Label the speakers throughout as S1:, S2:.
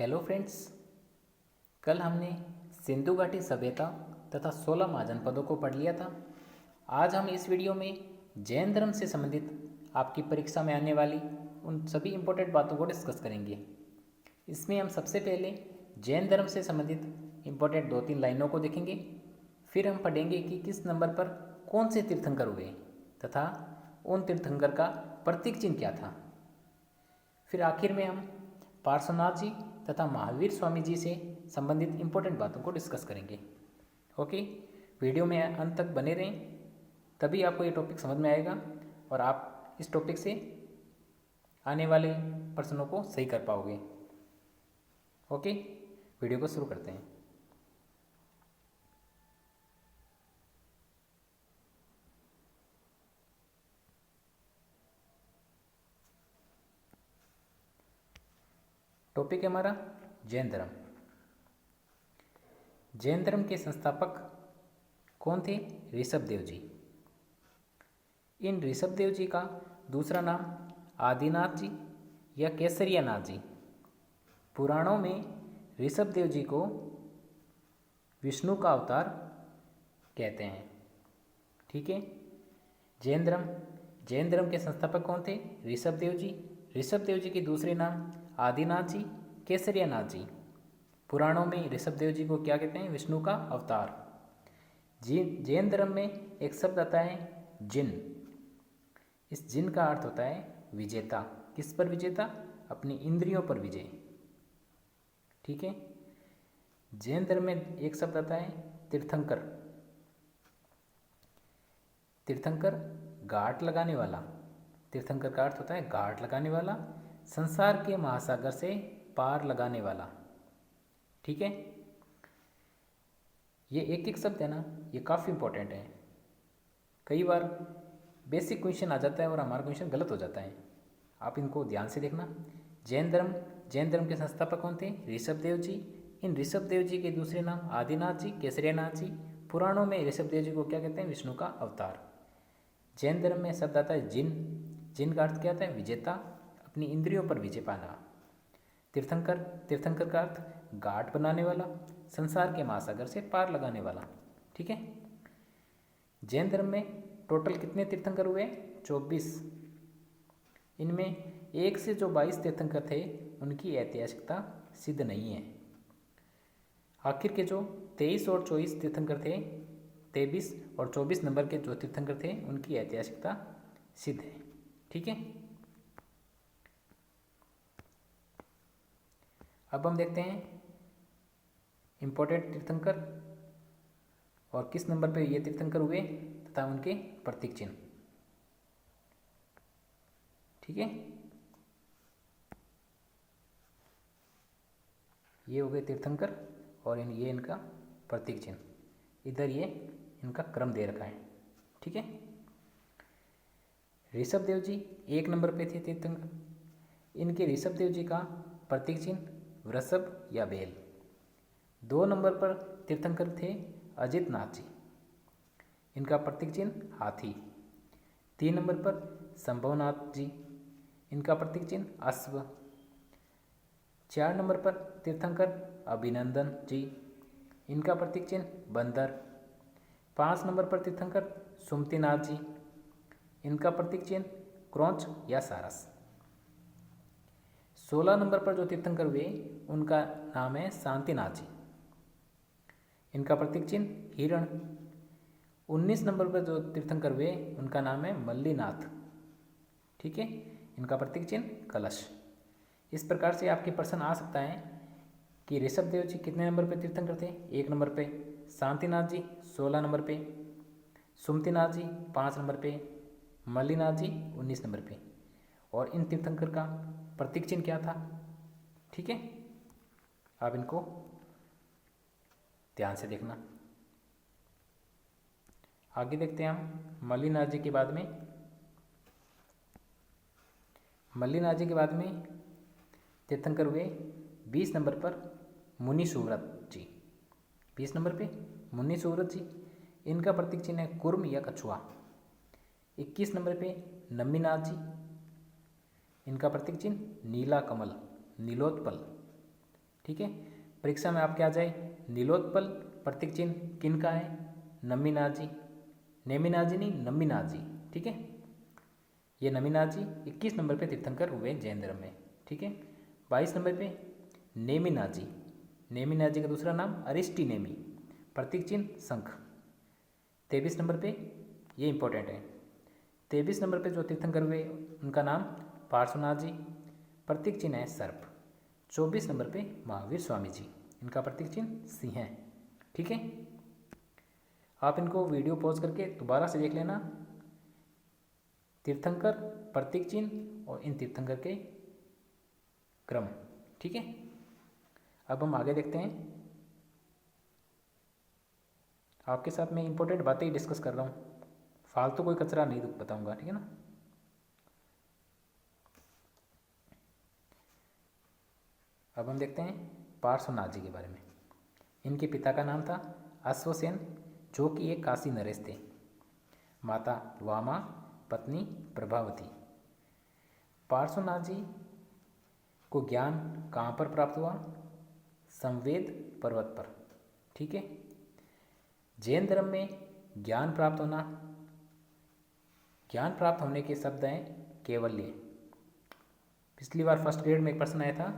S1: Hello friends. कल हमने सिंधु घाटी सभ्यता तथा 16 महाजनपदों को पढ़ लिया था। आज हम इस वीडियो में जैन धर्म से संबंधित आपकी परीक्षा में आने वाली उन सभी इम्पोर्टेंट बातों को डिस्कस करेंगे। इसमें हम सबसे पहले जैन धर्म से संबंधित इम्पोर्टेंट 2-3 लाइनों को देखेंगे। फिर हम पढ़ेंगे कि किस नंबर पर कौन से तीर्थंकर हुए तथा उन तीर्थंकर का प्रतीक चिन्ह क्या था। फिर आखिर में हम पार्श्वनाथ जी तथा महावीर स्वामी जी से संबंधित इम्पोर्टेंट बातों को डिस्कस करेंगे। ओके, वीडियो में अंत तक बने रहें, तभी आपको ये टॉपिक समझ में आएगा और आप इस टॉपिक से आने वाले प्रश्नों को सही कर पाओगे। ओके, वीडियो को शुरू करते हैं। टॉपिक है हमारा जैन धर्म। जैन धर्म के संस्थापक कौन थे? ऋषभ देव जी। इन ऋषभ देव जी का दूसरा नाम आदिनाथ जी या केसरियानाथ जी। पुराणों में ऋषभ देव जी को विष्णु का अवतार कहते हैं। ठीक है। जैन धर्म के संस्थापक कौन थे? ऋषभ देव जी। ऋषभ देव जी के दूसरे नाम आदिनाथ जी, केसरियानाथ जी। पुराणों में ऋषभ देव जी को क्या कहते हैं? विष्णु का अवतार। जैन धर्म में एक शब्द आता है जिन। इस जिन का अर्थ होता है विजेता। किस पर विजेता? अपनी इंद्रियों पर विजय। ठीक है। जैन धर्म में एक शब्द आता है तीर्थंकर। तीर्थंकर घाट लगाने वाला। तीर्थंकर का अर्थ होता है घाट लगाने वाला, संसार के महासागर से पार लगाने वाला। ठीक है। ये एक एक शब्द है ना, ये काफ़ी इंपॉर्टेंट है। कई बार बेसिक क्वेश्चन आ जाता है और हमारा क्वेश्चन गलत हो जाता है। आप इनको ध्यान से देखना। जैन धर्म के संस्थापक कौन थे? ऋषभ देव जी। इन ऋषभ देव जी के दूसरे नाम आदिनाथ जी, केसरियानाथ जी। पुराणों में ऋषभ देव जी को क्या कहते हैं? विष्णु का अवतार। जैन धर्म में शब्द आता है जिन। जिन का अर्थ क्या आता है? विजेता, अपनी इंद्रियों पर विजय पाना। तीर्थंकर का अर्थ घाट बनाने वाला, संसार के महासागर से पार लगाने वाला। ठीक है। जैन धर्म में टोटल कितने तीर्थंकर हुए? 24। इनमें 1 से जो 22 तीर्थंकर थे उनकी ऐतिहासिकता सिद्ध नहीं है। आखिर के जो 23 और 24 तीर्थंकर थे, 23 और 24 नंबर के जो तीर्थंकर थे उनकी ऐतिहासिकता सिद्ध है। ठीक है। अब हम देखते हैं इम्पोर्टेंट तीर्थंकर और किस नंबर पे ये तीर्थंकर हुए तथा उनके प्रतीक चिन्ह। ठीक है। ये हो गए तीर्थंकर और ये इनका प्रतीक चिन्ह। इधर ये इनका क्रम दे रखा है। ठीक है। ऋषभ देव जी 1 नंबर पे थे तीर्थंकर। इनके ऋषभ देव जी का प्रतीक चिन्ह वृषभ या बेल। 2 नंबर पर तीर्थंकर थे अजित नाथ जी। इनका प्रतीक चिन्ह हाथी। 3 नंबर पर संभवनाथ जी। इनका प्रतीक चिन्ह अश्व। 4 नंबर पर तीर्थंकर अभिनंदन जी। इनका प्रतीक चिन्ह बंदर। 5 नंबर पर तीर्थंकर सुमतिनाथ जी। इनका प्रतीक चिन्ह क्रौंच या सारस। 16 नंबर पर जो तीर्थंकर हुए उनका नाम है शांतिनाथ जी। इनका प्रतीक चिन्ह हिरण। 19 नंबर पर जो तीर्थंकर हुए उनका नाम है मल्लीनाथ। ठीक है। इनका प्रतीक चिन्ह कलश। इस प्रकार से आपके प्रश्न आ सकता है कि ऋषभ देव जी कितने नंबर पे तीर्थंकर थे? 1 नंबर पे। शांतिनाथ जी 16 नंबर पे। सुमतिनाथ जी 5 नंबर पे। मल्लीनाथ जी 19 नंबर पे। और इन तीर्थंकर का प्रतीक चिन्ह क्या था? ठीक है। आप इनको ध्यान से देखना। आगे देखते हैं हम मल्लीनाथ जी के बाद में तीर्थंकर हुए 20 नंबर पर मुनि सुव्रत जी। 20 नंबर पे मुनि सुव्रत जी। इनका प्रतीक चिन्ह है कुर्म या कछुआ। 21 नंबर पे नम्मीनाथ जी। इनका प्रतीक चिन्ह नीला कमल, नीलोत्पल। ठीक है। परीक्षा में आपके आ जाए नीलोत्पल प्रतीक चिन्ह किन का है? नम्मीनाजी, नेमिनाजी नहीं, नम्मीनाजी, ठीक है। ये नम्मीनाजी 21 नंबर पे तीर्थंकर हुए जैन धर्म में, ठीक है। 22 नंबर पे नेमिनाजी, नेमिनाजी का दूसरा नाम अरिस्टीनेमी, प्रतीक चिन्ह शंख। 23 नंबर पे, ये इंपॉर्टेंट है, 23 नंबर पे जो तीर्थंकर हुए उनका नाम पार्श्वनाथ, प्रतीक चिन्ह है सर्प। 24 नंबर पे महावीर स्वामी जी, इनका प्रतीक चिन्ह सिंह है, ठीक है। आप इनको वीडियो पॉज करके दोबारा से देख लेना, तीर्थंकर, प्रतीक चिन्ह और इन तीर्थंकर के क्रम, ठीक है। अब हम आगे देखते हैं। आपके साथ मैं इंपॉर्टेंट बातें ही डिस्कस कर रहा हूँ, फालतू कोई कचरा नहीं बताऊंगा, ठीक है ना। अब हम देखते हैं पार्श्वनाथ जी के बारे में। इनके पिता का नाम था अश्वसेन, जो कि एक काशी नरेश थे। माता वामा, पत्नी प्रभावती। पार्श्वनाथ जी को ज्ञान कहाँ पर प्राप्त हुआ? संवेद पर्वत पर, ठीक है। जैन धर्म में ज्ञान प्राप्त होने के शब्द हैं कैवल्य। पिछली बार फर्स्ट ग्रेड में एक प्रश्न आया था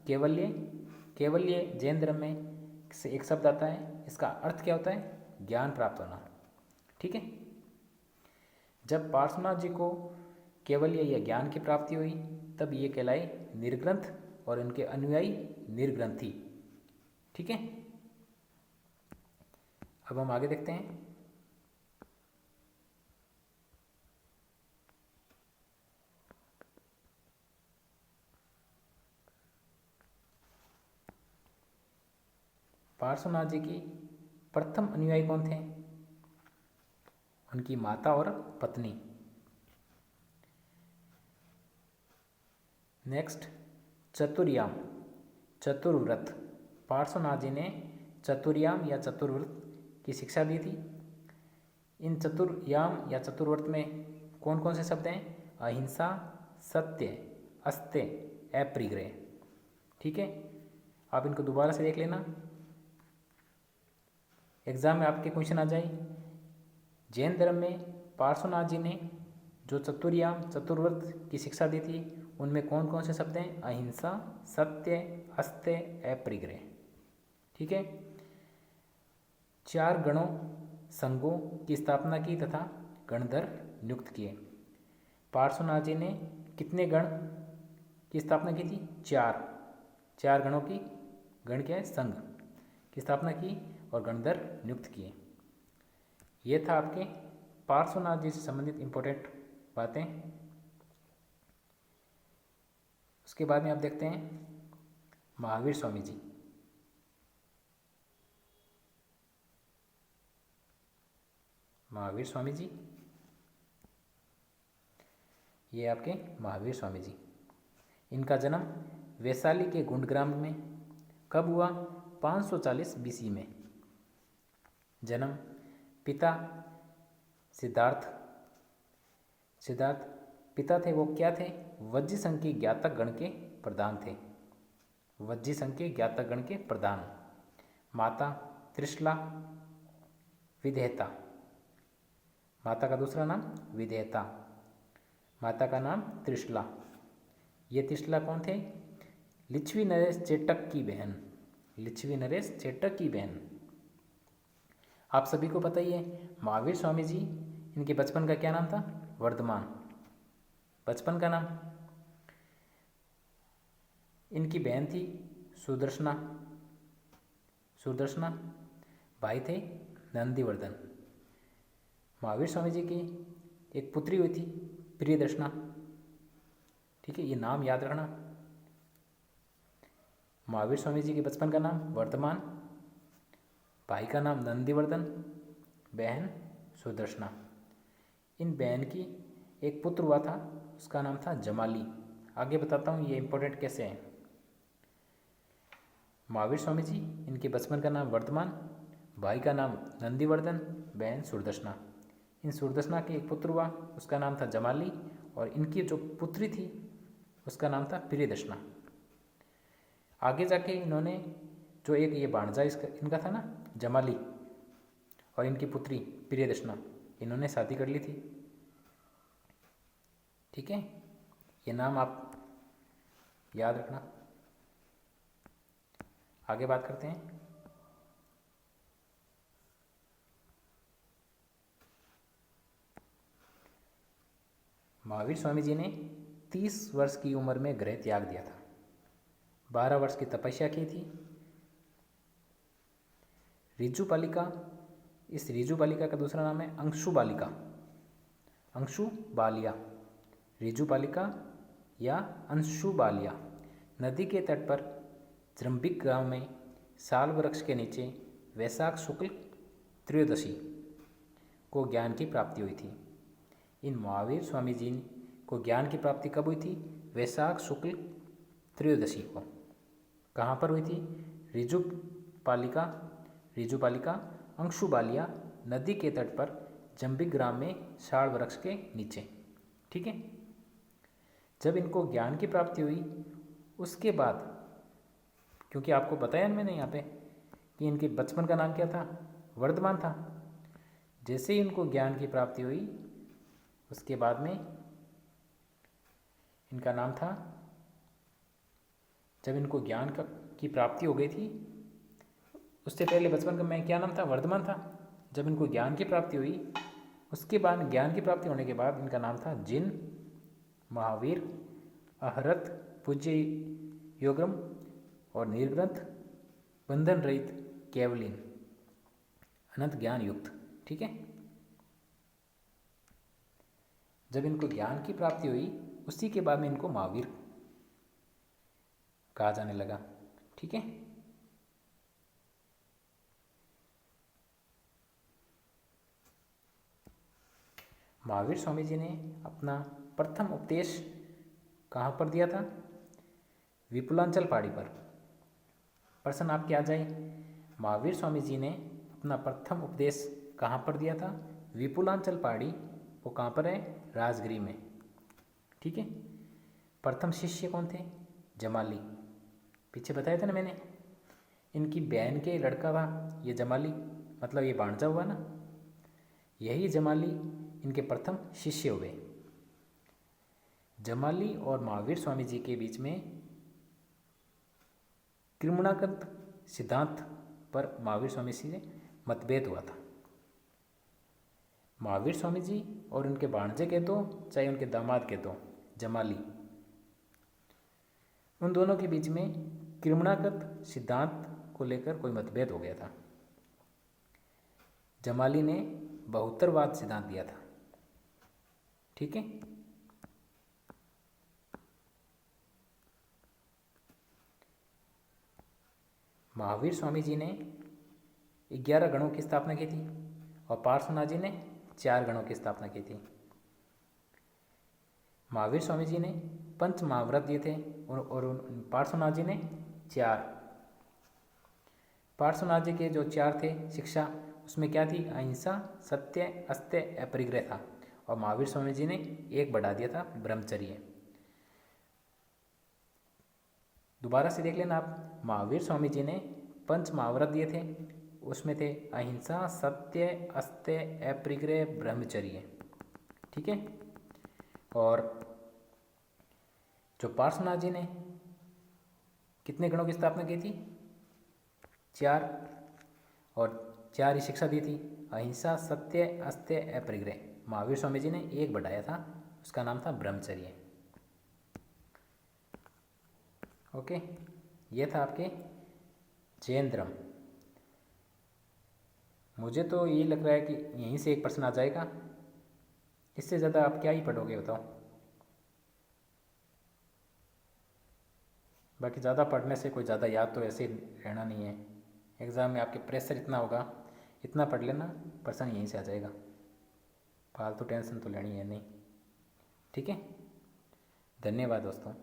S1: कैवल्य। कैवल्य जैन धर्म में से एक शब्द आता है, इसका अर्थ क्या होता है? ज्ञान प्राप्त होना, ठीक है। जब पार्श्वनाथ जी को केवल्य या ज्ञान की प्राप्ति हुई तब ये कहलाए निर्ग्रंथ और इनके अनुयायी निर्ग्रंथी, ठीक है। अब हम आगे देखते हैं। पार्श्वनाथ जी की प्रथम अनुयायी कौन थे? उनकी माता और पत्नी। नेक्स्ट, चतुर्याम, चतुर्व्रत। पार्श्वनाथ जी ने चतुर्याम या चतुर्व्रत की शिक्षा दी थी। इन चतुर्याम या चतुर्व्रत में कौन कौन से शब्द हैं? अहिंसा, सत्य, अस्त्य, अपरिग्रह, ठीक है। आप इनको दोबारा से देख लेना, एग्जाम में आपके क्वेश्चन आ जाए। जैन धर्म में पार्श्वनाथ जी ने जो चतुर्याम चतुर्व्रत की शिक्षा दी थी उनमें कौन कौन से शब्द हैं? अहिंसा, सत्य, अस्त्य, अपरिग्रह, ठीक है। 4 गणों संघों की स्थापना की तथा गणधर नियुक्त किए। पार्श्वनाथ जी ने कितने गण की स्थापना की थी? 4 गणों की, गण क्या है? संघ की स्थापना की और गणधर नियुक्त किए। ये था आपके पार्श्वनाथ जी से संबंधित इंपॉर्टेंट बातें। उसके बाद में आप देखते हैं महावीर स्वामी जी। महावीर स्वामी जी, ये आपके महावीर स्वामी जी। इनका जन्म वैशाली के गुंडग्राम में कब हुआ? 540 बीसी में। जन्म पिता सिद्धार्थ पिता थे, वो क्या थे? वज्जी संघ के ज्ञातक गण के प्रधान थे। वज्जी संघ के ज्ञातक गण के प्रधान। माता त्रिशला विधेयता, माता का दूसरा नाम विधेयता, माता का नाम त्रिशला। ये त्रिशला कौन थे? लिच्छवी नरेश चेटक की बहन, लिच्छवी नरेश चेटक की बहन। आप सभी को पता ही है महावीर स्वामी जी, इनके बचपन का क्या नाम था? वर्धमान, बचपन का नाम। इनकी बहन थी सुदर्शना, भाई थे नंदीवर्धन। महावीर स्वामी जी की एक पुत्री हुई थी प्रियदर्शना, ठीक है, ये नाम याद रखना। महावीर स्वामी जी के बचपन का नाम वर्धमान, भाई का नाम नंदीवर्धन, बहन सुदर्शना। इन बहन की एक पुत्र हुआ था, उसका नाम था जमाली। आगे बताता हूँ ये इंपॉर्टेंट कैसे है। महावीर स्वामी जी, इनके बचपन का नाम वर्धमान, भाई का नाम नंदीवर्धन, बहन सुदर्शना। इन सुदर्शना के एक पुत्र हुआ, उसका नाम था जमाली, और इनकी जो पुत्री थी उसका नाम था प्रियदर्शना। आगे जाके इन्होंने जो एक ये भांजा इनका था ना जमाली, और इनकी पुत्री प्रियदर्शना, इन्होंने शादी कर ली थी। ठीक है, ये नाम आप याद रखना। आगे बात करते हैं। महावीर स्वामी जी ने 30 वर्ष की उम्र में गृह त्याग दिया था। 12 वर्ष की तपस्या की थी। रिजु बालिका, इस रिजु बालिका का दूसरा नाम है अंशु बालिका, अंशु बालिया, रिजु बालिका या अंशु बालिया। नदी के तट पर जृंबिक गांव में साल वृक्ष के नीचे वैशाख शुक्ल त्रयोदशी को ज्ञान की प्राप्ति हुई थी। इन महावीर स्वामी जी को ज्ञान की प्राप्ति कब हुई थी? वैशाख शुक्ल त्रयोदशी को। कहाँ पर हुई थी? रिजु बालिका अंशु बालिया नदी के तट पर जंबिक ग्राम में साल वृक्ष के नीचे। ठीक है, जब इनको ज्ञान की प्राप्ति हुई उसके बाद, क्योंकि आपको बताया मैंने यहाँ पे कि इनके बचपन का नाम क्या था? वर्धमान था। जैसे ही इनको ज्ञान की प्राप्ति हुई उसके बाद में इनका नाम था, जब इनको ज्ञान की प्राप्ति हो गई थी उससे पहले बचपन का मैं क्या नाम था? वर्धमान था। जब इनको ज्ञान की प्राप्ति हुई उसके बाद, ज्ञान की प्राप्ति होने के बाद इनका नाम था जिन, महावीर, अहरत, पूज्य योगम और निर्ग्रंथ, बंधन रहित, केवलीन, अनंत ज्ञान युक्त। ठीक है, जब इनको ज्ञान की प्राप्ति हुई उसी के बाद में इनको महावीर कहा जाने लगा। ठीक है, महावीर स्वामी जी ने अपना प्रथम उपदेश कहाँ पर दिया था? विपुलांचल पहाड़ी पर। प्रश्न आपके आ जाए, महावीर स्वामी जी ने अपना प्रथम उपदेश कहाँ पर दिया था? विपुलांचल पहाड़ी, वो कहाँ पर है? राजगिरी में। ठीक है, प्रथम शिष्य कौन थे? जमाली। पीछे बताया था ना मैंने, इनकी बहन के लड़का था ये जमाली, मतलब ये भांजा हुआ ना, यही जमाली इनके प्रथम शिष्य हुए। जमाली और महावीर स्वामी जी के बीच में कृमणागत सिद्धांत पर महावीर स्वामी जी से मतभेद हुआ था। महावीर स्वामी जी और उनके भांजे के दो, चाहे उनके दामाद के दो, जमाली, उन दोनों के बीच में कृमणागत सिद्धांत को लेकर कोई मतभेद हो गया था। जमाली ने बहुत्तरवाद सिद्धांत दिया था। ठीक है, महावीर स्वामी जी ने 11 गणों की स्थापना की थी और पार्श्वनाथ जी ने 4 गणों की स्थापना की थी। महावीर स्वामी जी ने 5 महाव्रत दिए थे और पार्श्वनाथ जी ने 4। पार्श्वनाथ जी के जो 4 थे शिक्षा, उसमें क्या थी? अहिंसा, सत्य, अस्त्य, अपरिग्रह था। और महावीर स्वामी जी ने 1 बढ़ा दिया था, ब्रह्मचर्य। दोबारा से देख लेना आप, महावीर स्वामी जी ने 5 महाव्रत दिए थे, उसमें थे अहिंसा, सत्य, अस्त्य, अपरिग्रह, ब्रह्मचर्य। ठीक है, और जो पार्श्वनाथ जी ने कितने गणों की स्थापना की थी? 4, और 4 ही शिक्षा दी थी, अहिंसा, सत्य, अस्त्य, अपरिग्रह। महावीर स्वामी जी ने 1 बढ़ाया था, उसका नाम था ब्रह्मचर्य। ओके, ये था आपके जैन धर्म। मुझे तो ये लग रहा है कि यहीं से एक प्रश्न आ जाएगा, इससे ज़्यादा आप क्या ही पढ़ोगे बताओ। बाकी ज़्यादा पढ़ने से कोई ज़्यादा याद तो ऐसे रहना नहीं है। एग्ज़ाम में आपके प्रेशर इतना होगा, इतना पढ़ लेना, प्रश्न यहीं से आ जाएगा। फालतू टेंशन तो लेनी है नहीं। ठीक है, धन्यवाद दोस्तों।